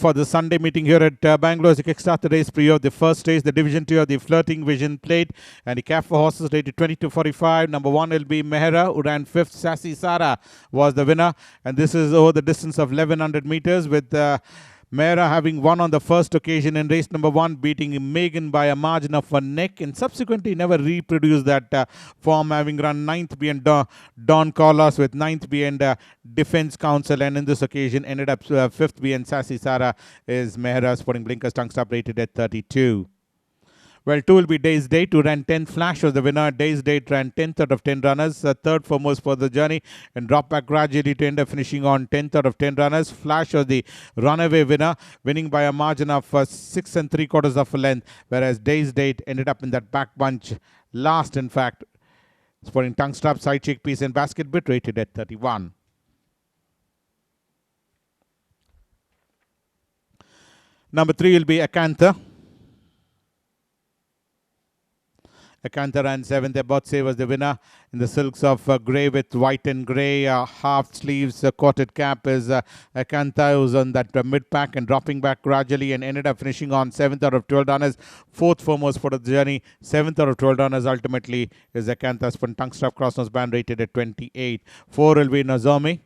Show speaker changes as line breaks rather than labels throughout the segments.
for the Sunday meeting here at Bangalore as we kickstart the race preview of the first race, the Division 2 of the Flirting Vision Plate. And the cap for horses rated 22.45. Number 1 will be Mehra, who ran 5th. Sassy Sara was the winner. And this is over the distance of 1100 meters with Mehra having won on the first occasion in race number 1, beating Megan by a margin of a neck, and subsequently never reproduced that form, having run 9th behind Don Carlos with 9th behind Defense Council, and in this occasion ended up 5th behind Sassy Sara is Mehra, sporting blinkers, tongue stop rated at 32. Well, 2 will be Day's Date, who ran 10th. Flash was the winner. Day's Date ran 10th out of 10 runners. Third foremost for the journey and dropped back gradually to end up finishing on 10th out of 10 runners. Flash was the runaway winner, winning by a margin of 6 3/4 of a length, whereas Day's Date ended up in that back bunch last, in fact. Sporting tongue strap, side chickpeas and basket bit rated at 31. Number 3 will be Acantha. Acantha ran 7th. Abotse was the winner in the silks of grey with white and grey. Half sleeves, quartered cap is Acantha, who's on that mid-pack and dropping back gradually and ended up finishing on 7th out of 12 runners. 4th foremost for the journey. 7th out of 12 runners ultimately is Acantha. Spun tongue strap cross-nose band rated at 28. 4 will be Nozomi.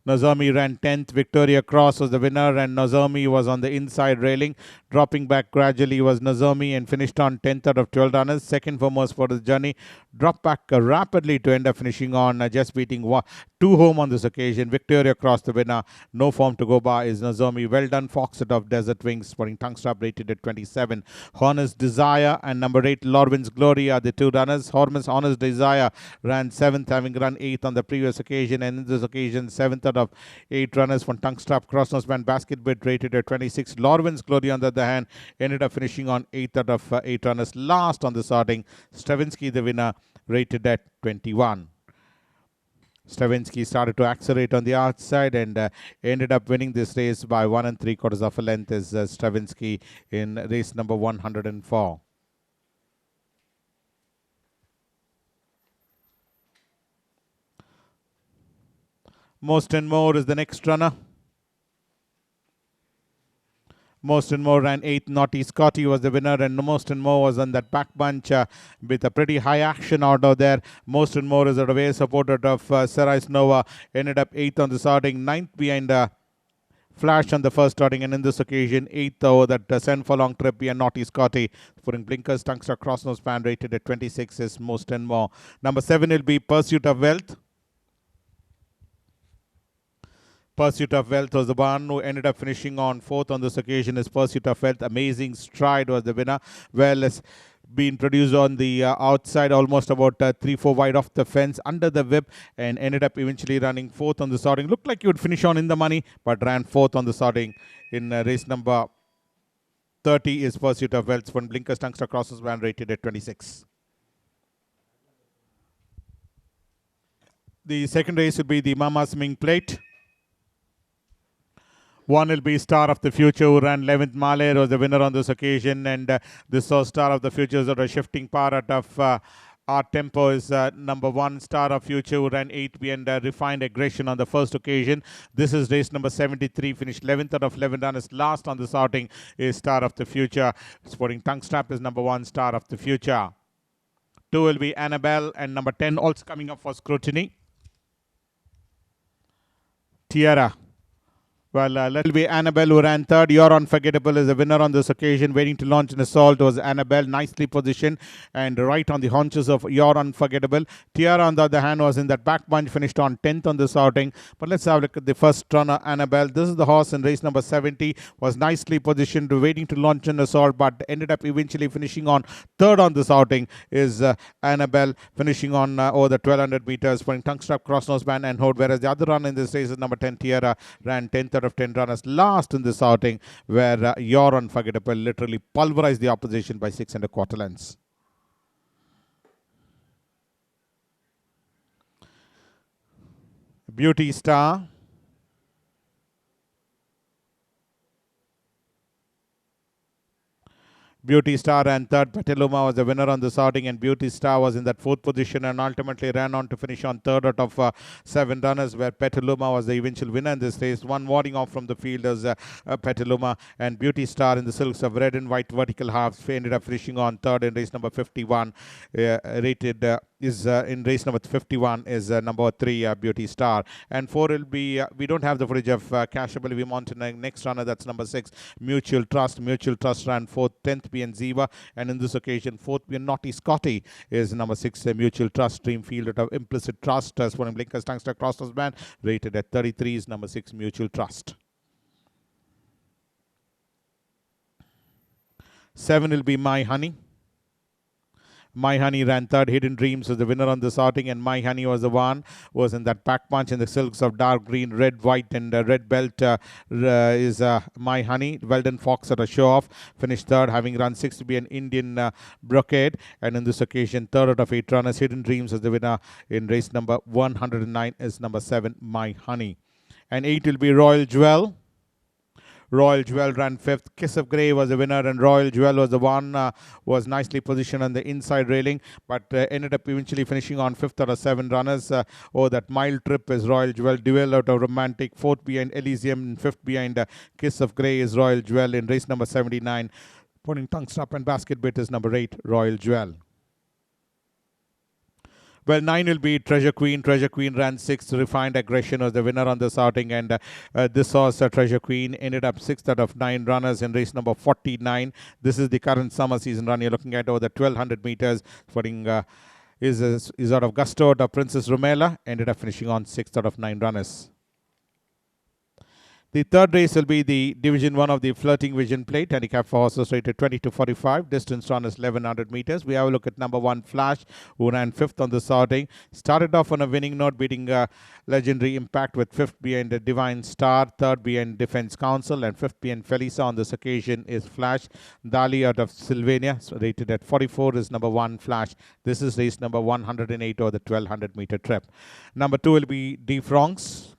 Nozomi ran 10th. Victoria Cross was the winner, and Nozomi was on the inside railing. Dropping back gradually was Nozomi and finished on 10th out of 12 runners. Second foremost for the journey. Dropped back rapidly to end up finishing on just beating 2 home on this occasion. Victoria Cross the winner. No form to go by is Nozomi. Well done, Foxet of Desert Wings, sporting tongue strap rated at 27. Honest Desire and number 8 Lorwin's Glory are the 2 runners. Honest Desire ran 7th, having run 8th on the previous occasion, and in this occasion 7th out of 8 runners from tongue strap cross-nose band basket bit rated at 26. Lorwin's Glory on the other hand ended up finishing on 8th out of 8 runners. Last on the sorting, Stravinsky the winner, rated at 21. Stravinsky started to accelerate on the outside and ended up winning this race by 1 3/4 of a length is Stravinsky in race number 104. Most and More is the next runner. Most and More ran 8th. Naughty Scotty was the winner, and Most and More was on that back bunch with a pretty high action order there. Most and More is a away supporter of Sarais Nova. Ended up 8th on the starting, 9th behind Flash on the first starting, and in this occasion 8th over that Send for Long Trip and Naughty Scotty. Putting blinkers, tungster, cross-nose band rated at 26 is Most and More. Number 7 will be Pursuit of Wealth. Pursuit of Wealth was the one who ended up finishing on 4th on this occasion is Pursuit of Wealth. Amazing Stride was the winner. Well, it's been produced on the outside, almost about 3-4 wide off the fence under the whip, and ended up eventually running 4th on the sorting. Looked like you would finish on in the money, but ran 4th on the sorting in race number 30 is Pursuit of Wealth. One blinkers, tungster, crosses band rated at 26. The second race will be the Mama's Mink Plate. 1 will be Star of the Future, who ran 11th. Malay was the winner on this occasion, and this saw Star of the Future sort of shifting power out of our tempo is number 1 Star of Future, who ran 8th behind Refined Aggression on the first occasion. This is race number 73, finished 11th out of 11 runners. Last on this outing is Star of the Future. Sporting tongue strap is number 1 Star of the Future. 2 will be Annabelle, and number 10 also coming up for scrutiny. Tiara. Well, let be Annabelle, who ran 3rd. You're Unforgettable is the winner on this occasion. Waiting to launch an assault was Annabelle, nicely positioned and right on the haunches of You're Unforgettable. Tiara, on the other hand, was in that back bunch, finished on 10th on this outing. But let's have a look at the first runner, Annabelle. This is the horse in race number 70. Was nicely positioned, waiting to launch an assault, but ended up eventually finishing on 3rd on this outing is Annabelle, finishing on over the 1200 meters, putting tongue strap, cross-nose band and hold. Whereas the other runner in this race is number 10, Tiara, ran 10th out of 10 runners. Last in this outing, where You're Unforgettable literally pulverized the opposition by 6 1/4 lengths. Beauty Star. Beauty Star ran third. Petaluma was the winner on this outing, and Beauty Star was in that fourth position and ultimately ran on to finish on third out of 7 runners, where Petaluma was the eventual winner in this race. One warding off from the field as Petaluma, and Beauty Star in the silks of red and white vertical halves ended up finishing on third in race number 51. Rated is in race number 51 is number 3 Beauty Star, and 4 will be we don't have the footage of Cashable. We want to next runner, that's number 6 Mutual Trust. Mutual Trust ran 4th. 10th BN Ziva, and in this occasion 4th BN Naughty Scotty is number 6 Mutual Trust. Stream field out of Implicit Trust as one blinkers Tungster Crossers band, rated at 33 is number 6 Mutual Trust. 7 will be My Honey. My Honey ran third. Hidden Dreams was the winner on this outing, and My Honey was the one was in that pack punch in the silks of dark green, red, white, and red belt is My Honey. Weldon Fox at a show off finished third, having run 6 to be an Indian brocade, and in this occasion third out of 8 runners. Hidden Dreams was the winner in race number 109 is number 7 My Honey, and 8 will be Royal Jewel. Royal Jewel ran 5th. Kiss of Grey was the winner, and Royal Jewel was the one was nicely positioned on the inside railing, but ended up eventually finishing on 5th out of 7 runners. That mile trip is Royal Jewel. Duel out of Romantic, 4th behind Elysium, and 5th behind Kiss of Grey is Royal Jewel in race number 79. Putting tongue strap and basket bit is number 8 Royal Jewel. Well, 9 will be Treasure Queen. Treasure Queen ran 6th. Refined Aggression was the winner on this outing, and this horse, Treasure Queen, ended up 6th out of 9 runners in race number 49. This is the current summer season run. You're looking at over the 1200 meters. Putting is out of Gusto, out of Princess Rumela. Ended up finishing on 6th out of 9 runners. The third race will be the Division 1 of the Flirting Vision Plate. Handicap for horses rated 20 to 45. Distance run is 1100 meters. We have a look at number 1 Flash, who ran 5th on this outing. Started off on a winning note, beating Legendary Impact with 5th behind Divine Star, 3rd behind Defense Council, and 5th behind Felisa. On this occasion is Flash. Dali out of Sylvania, rated at 44, is number 1 Flash. This is race number 108 over the 1200 meter trip. Number 2 will be D. Franks.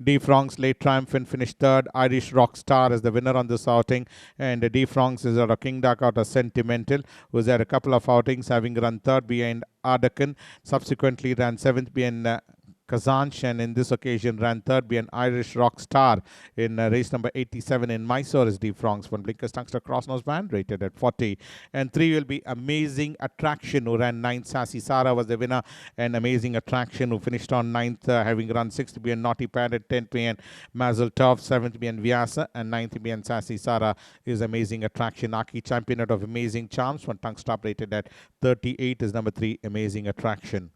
D. Franks late triumphant finished third. Irish Rock Star is the winner on this outing, and D. Franks is out of King Duck out of Sentimental, who's had a couple of outings, having run third behind Ardakan, subsequently ran 7th behind Kazanch, and in this occasion ran third behind Irish Rock Star in race number 87 in Mysore is D. Franks. One blinkers Tungster Crossnose band, rated at 40. And 3 will be Amazing Attraction, who ran 9th. Sassy Sara was the winner, and Amazing Attraction, who finished on 9th, having run 6th behind Naughty Padded, 10th behind Mazel Tov, 7th behind Vyasa, and 9th behind Sassy Sara is Amazing Attraction. Aki champion out of Amazing Charms. One tongue stop rated at 38 is number 3 Amazing Attraction.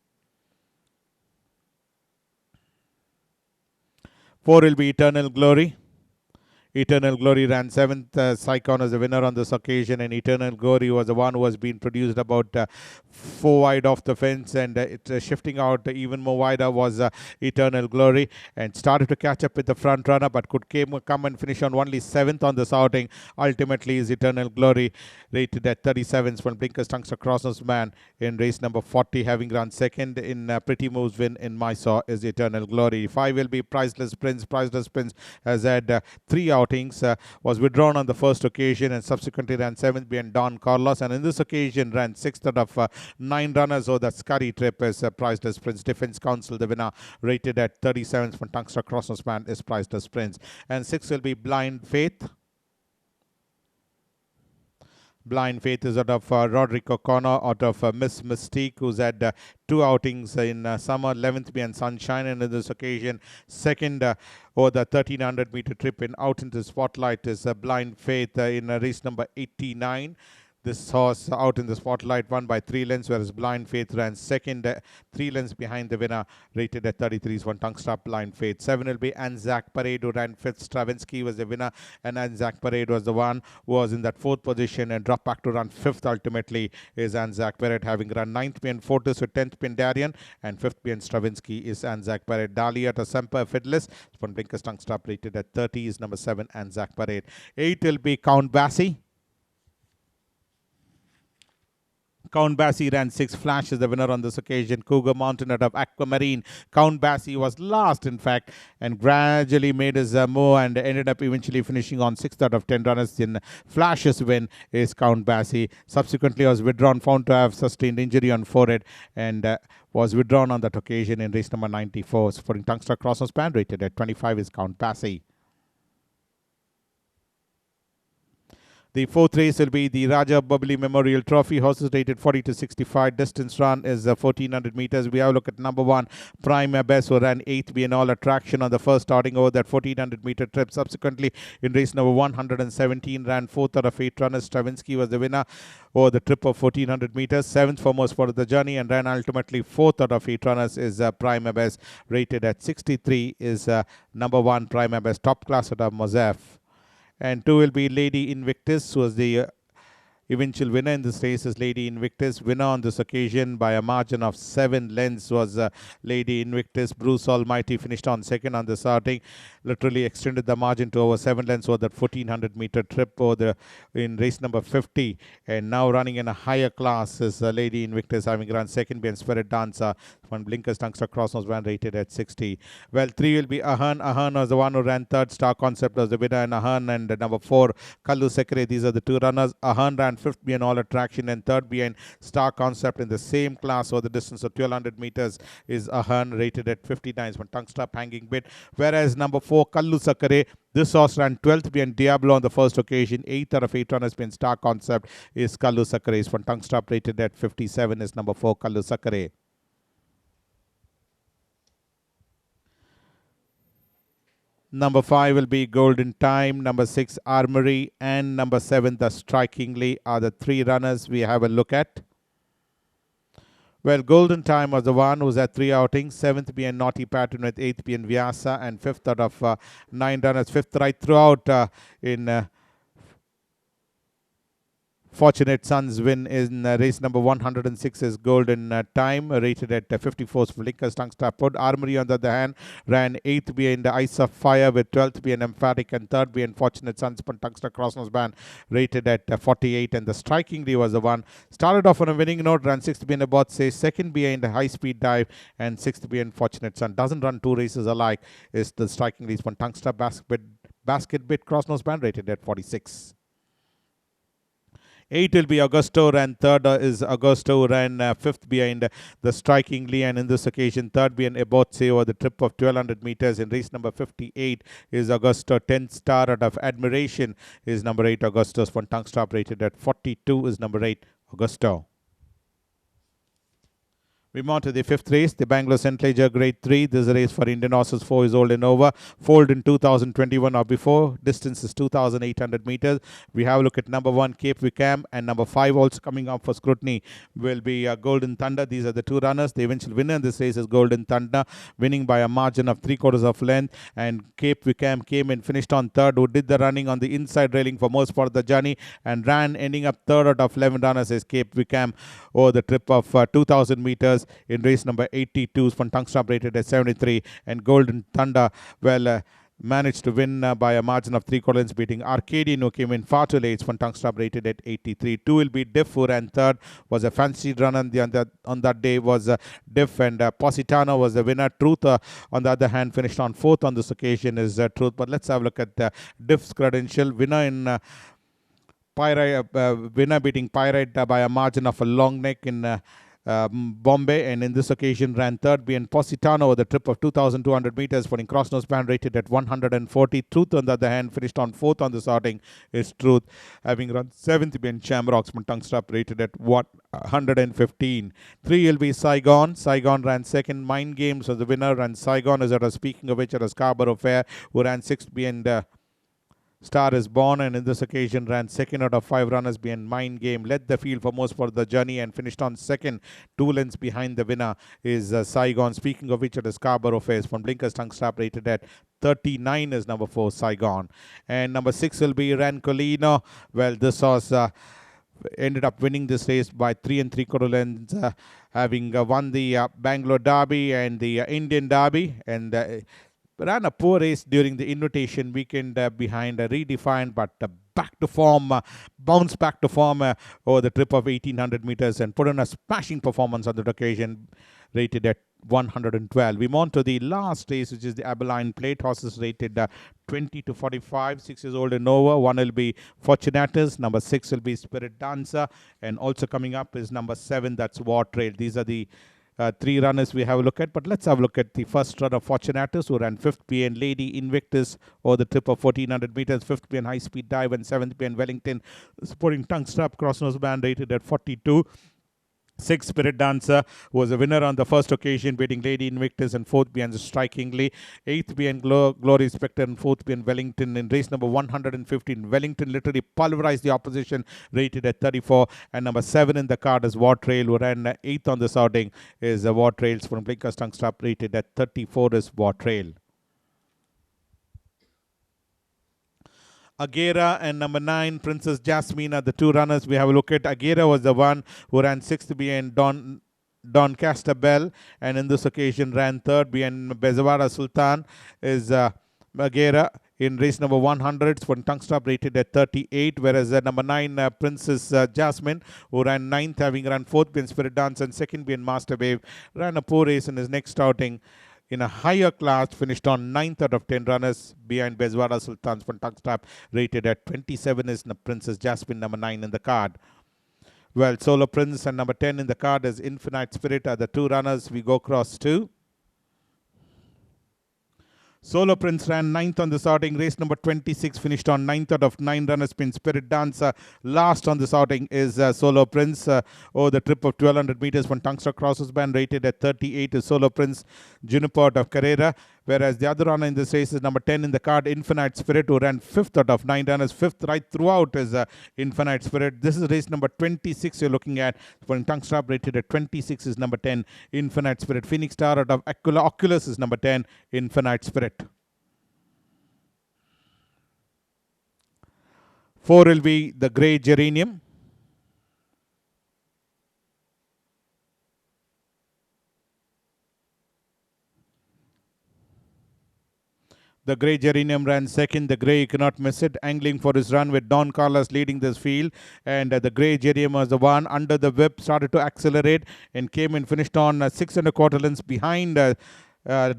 4 will be Eternal Glory. Eternal Glory ran 7th. Sycon was the winner on this occasion, and Eternal Glory was the one who was being produced about 4 wide off the fence, and shifting out even more wider was Eternal Glory, and started to catch up with the front runner, but could come and finish on only 7th on this outing. Ultimately is Eternal Glory, rated at 37. When Blinkers Tungster Crossnose man in race number 40, having run 2nd in Pretty Moves win in Mysore is Eternal Glory. 5 will be Priceless Prince. Priceless Prince has had 3 outings, was withdrawn on the first occasion and subsequently ran 7th behind Don Carlos, and in this occasion ran 6th out of 9 runners. So that scurry trip is Priceless Prince. Defense Council, the winner, rated at 37th from Tungster Crossnose man is Priceless Prince. And 6 will be Blind Faith. Blind Faith is out of Roderick O'Connor, out of Miss Mystique, who's had 2 outings in summer, 11th behind Sunshine, and in this occasion 2nd over the 1300 meter trip in Out into the Spotlight is Blind Faith in race number 89. This horse out in the spotlight won by 3 lengths, whereas Blind Faith ran 2nd, 3 lengths behind the winner, rated at 33 is one tongue stop Blind Faith. 7 will be Anzac Parade, who ran 5th. Stravinsky was the winner, and Anzac Parade was the one who was in that 4th position and dropped back to run 5th. Ultimately is Anzac Parade, having run 9th behind Fortis with 10th behind Darien, and 5th behind Stravinsky is Anzac Parade. Dali at a Semper Fiddless, one blinkers tongue stop rated at 30 is number 7 Anzac Parade. 8 will be Count Basie. Count Basie ran 6. Flash is the winner on this occasion. Cougar Mountain out of Aquamarine. Count Basie was last, in fact, and gradually made his move and ended up eventually finishing on 6th out of 10 runners. In Flash's win is Count Basie. Subsequently was withdrawn, found to have sustained injury on forehead, and was withdrawn on that occasion in race number 94. For Tungstar Crossing Span, rated at 25 is Count Basie. The fourth race will be the Raja Bobbili Memorial Trophy. Horses rated 40 to 65. Distance run is 1400 meters. We have a look at number 1, Prime Abbess, who ran 8th, being all attraction on the first starting over that 1400 meter trip. Subsequently, in race number 117, ran 4th out of 8 runners. Stravinsky was the winner over the trip of 1400 meters. 7th for most part of the journey, and ran ultimately 4th out of 8 runners is Prime Abbess, rated at 63 is number 1, Prime Abbess, top class out of Mozef. And 2 will be Lady Invictus, who was the eventual winner in this race is Lady Invictus. Winner on this occasion by a margin of 7 lengths was Lady Invictus. Bruce Almighty finished on second on the starting. Literally extended the margin to over 7 lengths over that 1400 meter trip in race number 50. And now running in a higher class is Lady Invictus, having run second behind Spirit Dancer. One Blinkers Tungster Crossnose van rated at 60. Well, 3 will be Ahan. Ahan was the one who ran third. Star Concept was the winner, and Ahan and number 4 Kallu Sekre. These are the 2 runners. Ahan ran 5th behind All Attraction and 3rd behind Star Concept in the same class over the distance of 1200 meters is Ahan, rated at 59. One tongue strap hanging bit. Whereas number 4 Kallu Sekre, this horse ran 12th behind Diablo on the first occasion. 8th out of 8 runners behind Star Concept is Kallu Sekre. One tongue strap rated at 57 is number 4 Kallu Sekre. Number 5 will be Golden Time. Number 6, Armory. And number 7, The Strikingly are the 3 runners we have a look at. Well, Golden Time was the one who was at 3 outings. 7th being Naughty Pattern with 8th being Vyasa. And 5th out of 9 runners. 5th right throughout in Fortunate Sons win in race number 106 is Golden Time, rated at 54 for Linkers Tungstar Put. Armory, on the other hand, ran 8th behind the Ice of Fire with 12th being Emphatic and 3rd being Fortunate Sons. Tungstar Crossnose Band rated at 48. And The Strikingly was the one. Started off on a winning note, ran 6th behind About Say, 2nd behind High Speed Dive, and 6th behind Fortunate Son. Doesn't run 2 races alike. Is The Strikingly is Tungstar Basket Bit Crossnose Band rated at 46. 8 will be Augusto, ran 3rd is Augusto, ran 5th behind The Strikingly, and in this occasion 3rd behind Ebotse over the trip of 1200 meters. In race number 58 is Augusto. 10th Star out of Admiration is number 8 Augustus. One tongue stop rated at 42 is number 8 Augusto. We move on to the 5th race, the Bangalore St. Grade 3. This is a race for Indian horses 4 years old and over. Foaled in 2021 or before. Distance is 2,800 meters. We have a look at number 1, Cape Wickham, and number 5 also coming up for scrutiny will be Golden Thunder. These are the 2 runners. The eventual winner in this race is Golden Thunder, winning by a margin of 3/4 of length. And Cape Wickham came and finished on 3rd, who did the running on the inside railing for most part of the journey and ran, ending up 3rd out of 11 runners is Cape Wickham over the trip of 2,000 meters. In race number 82, from Tungstar rated at 73, and Golden Thunder, managed to win by a margin of 3/4 lengths, beating Arcadian, who came in far too late. From Tungstar rated at 83. 2 will be Diff, who ran 3rd, was a fancy run on that day was Diff, and Positano was the winner. Truth, on the other hand, finished on 4th on this occasion is Truth. But let's have a look at Diff's credential. Winner in winner beating Pyrite by a margin of a long neck in Bombay, and in this occasion ran 3rd behind Positano over the trip of 2,200 meters, putting Crossnose Band rated at 140. Truth, on the other hand, finished on 4th on the starting is Truth, having run 7th behind Shamrocks. Tungstar rated at 115. 3 will be Saigon. Saigon ran 2nd. Mind Games was the winner, and Saigon is at a, speaking of which, at a Scarborough Fair, who ran 6th behind Star is Born, and in this occasion ran 2nd out of 5 runners behind Mind Game. Led the field for most part of the journey and finished on 2nd. 2 lengths behind the winner is Saigon. Speaking of which, at the Scarborough Fairs, from Blinkers Tongue Strap rated at 39 is number 4 Saigon. And number 6 will be Rancolino. Well, this horse ended up winning this race by 3 3/4 lengths, having won the Bangalore Derby and the Indian Derby, and ran a poor race during the invitation weekend behind a Redefined, but back to form, bounced back to form over the trip of 1800 meters and put in a smashing performance on that occasion, rated at 112. We move on to the last race, which is the Aboline Plate. Horses rated 20 to 45, 6 years old and over. 1 will be Fortunatus, number 6 will be Spirit Dancer, and also coming up is number 7, that's War Trail. These are the 3 runners we have a look at, but let's have a look at the first runner, Fortunatus, who ran 5th PN Lady Invictus over the trip of 1400 meters, 5th PN High Speed Dive, and 7th PN Wellington, supporting tongue strap cross nose band, rated at 42. 6 Spirit Dancer, who was a winner on the first occasion, beating Lady Invictus, and 4th behind strikingly. 8th behind Glory Spectre, and 4th behind Wellington in race number 115. Wellington literally pulverized the opposition, rated at 34. And number 7 in the card is War Trail, who ran 8th on this outing, is War Trails from Blinkers Tongue Strap, rated at 34 is War Trail. Agera and number 9, Princess Jasmine, are the 2 runners we have a look at. Agera was the one who ran 6th behind Doncaster Bell, and in this occasion ran 3rd behind Bezawara Sultan, is Agera in race number 100 for tongue stop, rated at 38, whereas number 9, Princess Jasmine, who ran 9th, having run 4th behind Spirit Dance and 2nd behind Master Wave, ran a poor race in his next outing. In a higher class, finished on 9th out of 10 runners behind Bezwara Sultan's for tongue strap, rated at 27 is Princess Jasmine, number 9 in the card. Well, Solo Prince and number 10 in the card is Infinite Spirit are the 2 runners we go across to. Solo Prince ran 9th on this outing. Race number 26 finished on 9th out of 9 runners. Pin Spirit Dancer last on this outing is Solo Prince. Over the trip of 1200 meters from Tungster Crosses Band, rated at 38 is Solo Prince Juniper of Carrera. Whereas the other runner in this race is number 10 in the card, Infinite Spirit, who ran 5th out of 9 runners. 5th right throughout is Infinite Spirit. This is race number 26 you're looking at. For tongue strap, rated at 26 is number 10, Infinite Spirit. Phoenix Star out of Oculus is number 10, Infinite Spirit. 4 will be the Grey Geranium. The Grey Geranium ran 2nd. The Grey, you cannot miss it, angling for his run with Don Carlos leading this field. And the Grey Geranium was the one under the whip, started to accelerate and came and finished on 6 1/4 lengths behind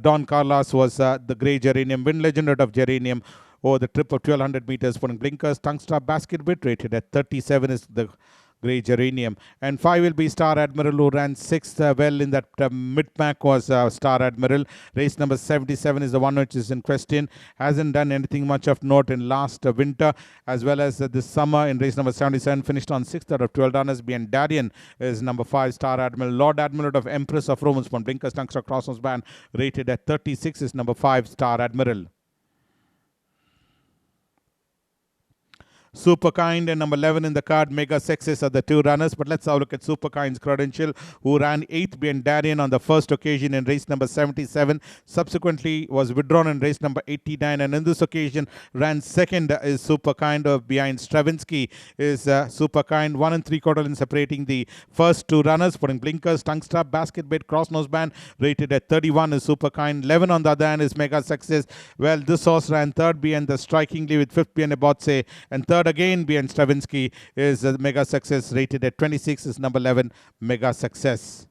Don Carlos was the Grey Geranium. Win legend out of Geranium over the trip of 1200 meters. Putting blinkers, tongue strap, basket bit, rated at 37 is the Grey Geranium. And 5 will be Star Admiral, who ran 6th well in that mid-pack was Star Admiral. Race number 77 is the one which is in question. Hasn't done anything much of note in last winter as well as this summer. In race number 77, finished on 6th out of 12 runners. Behind Darien is number 5 Star Admiral. Lord Admiral of Empress of Romans from Blinkers Tungster Crosshouse Band, rated at 36 is number 5 Star Admiral. Superkind and number 11 in the card, Mega Success, are the 2 runners. But let's have a look at Superkind's credential, who ran 8th behind Darien on the first occasion in race number 77. Subsequently was withdrawn in race number 89. And in this occasion, ran 2nd is Superkind of behind Stravinsky is Superkind. 1 3/4 in separating the first 2 runners. Putting blinkers, tongue strap, basket bait, cross nose band, rated at 31 is Superkind. 11 on the other hand is Mega Success. Well, this horse ran 3rd behind the Strikingly with 5th behind Abotse, and 3rd again behind Stravinsky is Mega Success, rated at 26 is number 11 Mega Success.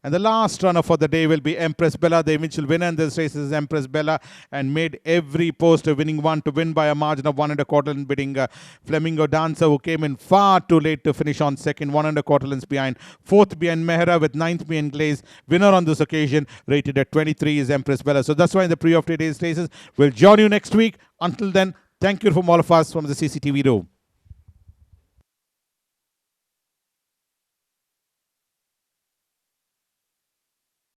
And the last runner for the day will be Empress Bella. The eventual winner in this race is Empress Bella, and made every post a winning one to win by a margin of 1 1/4 length, beating Flamingo Dancer, who came in far too late to finish on 2nd, 1 1/4 lengths behind. 4th behind Mehra with 9th behind Glaze. Winner on this occasion, rated at 23 is Empress Bella. So that's why in the pre of today's races. We'll join you next week. Until then, thank you from all of us from the CCTV room.